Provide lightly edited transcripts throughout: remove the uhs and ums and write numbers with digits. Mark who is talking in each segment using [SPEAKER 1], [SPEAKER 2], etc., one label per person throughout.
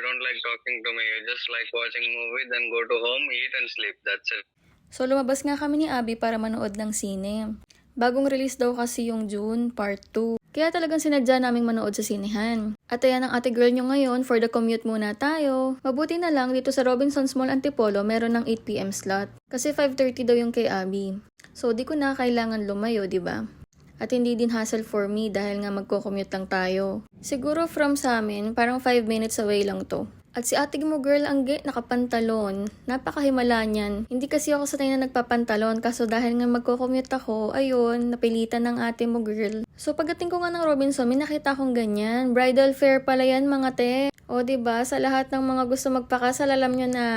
[SPEAKER 1] don't like talking to me. You just like watching movie, then go to home, eat and sleep. That's it.
[SPEAKER 2] So lumabas nga kami ni Abby para manood ng sine. Bagong release daw kasi yung June Part 2. Kaya talagang sinadya naming manood sa sinehan. At ayan ang ate girl nyo ngayon, for the commute muna tayo. Mabuti na lang dito sa Robinsons Mall Antipolo meron ng 8pm slot. Kasi 5:30 daw yung kay Abby. So di ko na kailangan lumayo, di ba? At hindi din hassle for me dahil nga magko-commute lang tayo. Siguro from sa amin, parang 5 minutes away lang to. At si ate mo girl ang nakapantalon. Napakahimala niyan. Hindi kasi ako sanay na nagpapantalon kaso dahil nga magko-commute ako, ayun, napilitan ng ate mo girl. So pagdating ko nga ng Robinson, may nakita akong ganyan. Bridal fair pala yan mga te. O diba, sa lahat ng mga gusto magpakasal, alam nyo na.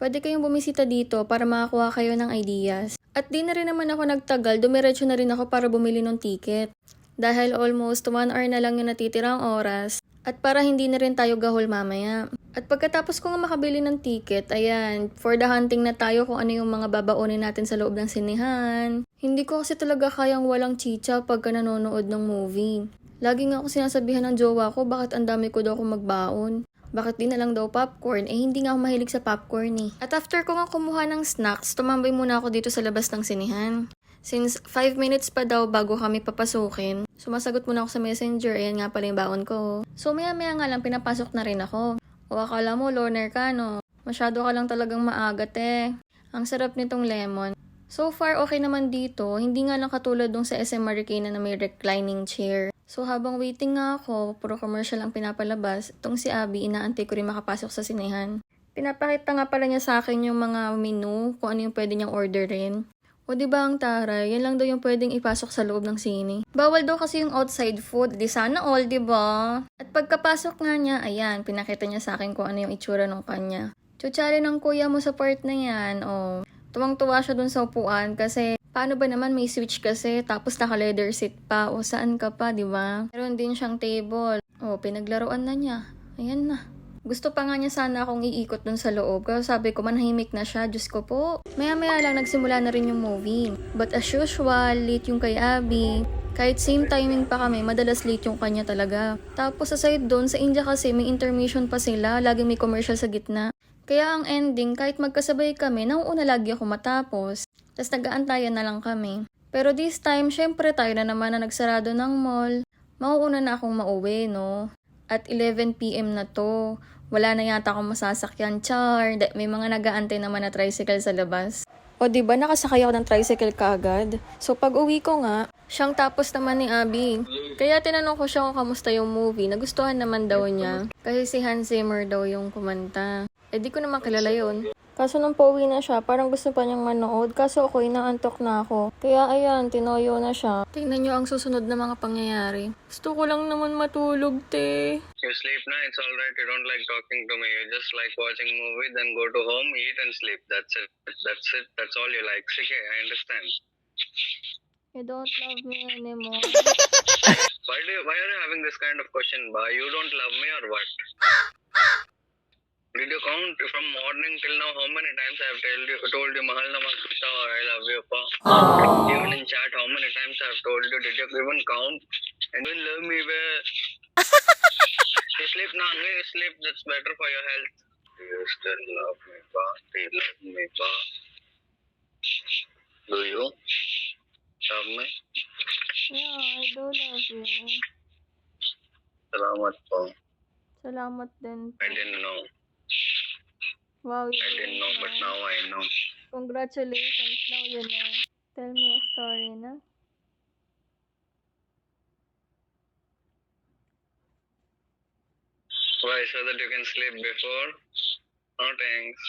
[SPEAKER 2] Pwede kayong bumisita dito para makakuha kayo ng ideas. At di na rin naman ako nagtagal, dumiretso na rin ako para bumili ng ticket. Dahil almost 1 hour na lang yung natitirang oras. At para hindi na rin tayo gahol mamaya. At pagkatapos ko nga makabili ng ticket, ayan, for the hunting na tayo kung ano yung mga babaonin natin sa loob ng sinihan. Hindi ko kasi talaga kayang walang chicha pagka nanonood ng movie. Lagi nga ako sinasabihan ng jowa ko bakit ang dami ko daw akong magbaon. Bakit di na lang daw popcorn? Hindi nga ako mahilig sa popcorn eh. At after ko nga kumuha ng snacks, tumambay muna ako dito sa labas ng sinihan. Since 5 minutes pa daw bago kami papasukin, sumasagot muna ako sa messenger, ayan nga pala yung baon ko. So maya nga lang pinapasok na rin ako. O akala mo, loner ka no? Masyado ka lang talagang maaga te. Ang sarap nitong lemon. So far, okay naman dito. Hindi nga lang katulad dong sa SM Marikina na may reclining chair. So habang waiting nga ako, puro commercial ang pinapalabas, itong si Abby, inaantay ko rin makapasok sa sinehan. Pinapakita nga pala niya sa akin yung mga menu, kung ano yung pwede niyang orderin. O diba ang taray, yan lang daw yung pwedeng ipasok sa loob ng sine. Bawal daw kasi yung outside food, di sana all, diba? At pagkapasok nga niya, ayan, pinakita niya sa akin kung ano yung itsura ng kanya. Chuchari ng kuya mo sa part na yan, oh. Tuwang-tuwa siya dun sa upuan kasi paano ba naman may switch kasi tapos naka-leather seat pa o saan ka pa, diba? Meron din siyang table. O, pinaglaruan na niya. Ayan na. Gusto pa nga niya sana akong iikot dun sa loob. Kaya sabi ko, manahimik na siya. Diyos ko po. Maya-maya lang nagsimula na rin yung movie. But as usual, late yung kay Abby. Kahit same timing pa kami, madalas late yung kanya talaga. Tapos aside doon, sa India kasi may intermission pa sila. Laging may commercial sa gitna. Kaya ang ending, kahit magkasabay kami, nauuna lagi ako matapos. Tapos nag-aantayan na lang kami. Pero this time, syempre tayo na naman na nagsarado ng mall. Mauuna na akong mauwi, no? At 11pm na to. Wala na yata akong masasakyan, char. May mga nag-aantay naman na tricycle sa labas. O diba, nakasakay ako ng tricycle kaagad. So pag uwi ko nga, siyang tapos naman ni Abby. Kaya tinanong ko siya kung kamusta yung movie. Nagustuhan naman daw niya. Kasi si Hans Zimmer daw yung kumanta. Di ko naman kilala yun. Kaso nung pauwi na siya, parang gusto pa niyang manood. Kaso ako, inaantok na ako. Kaya ayan, tinoyo na siya. Tingnan niyo ang susunod na mga pangyayari. Gusto ko lang naman matulog, te.
[SPEAKER 1] You sleep na, it's alright. You don't like talking to me. You just like watching movie, then go to home, eat and sleep. That's it. That's it. That's all you like. Sige, I understand.
[SPEAKER 2] You don't love me anymore.
[SPEAKER 1] Why are you having this kind of question, ba? You don't love me or what? Did you count from morning till now how many times I have told you Mahal Naman Krishna or I love you pa? Even in chat how many times I have told you? Did you even count? And you love me ba? You sleep na, you sleep, that's better for your health. You still love me pa? Do you love me pa? Do you? Love me?
[SPEAKER 2] Yeah, I do love you.
[SPEAKER 1] Salamat po.
[SPEAKER 2] Salamat din po.
[SPEAKER 1] I didn't know.
[SPEAKER 2] Wow, you
[SPEAKER 1] I didn't know, but now I know.
[SPEAKER 2] Congratulations, now you know. Tell me a story na.
[SPEAKER 1] Why? So that you can sleep before? No thanks.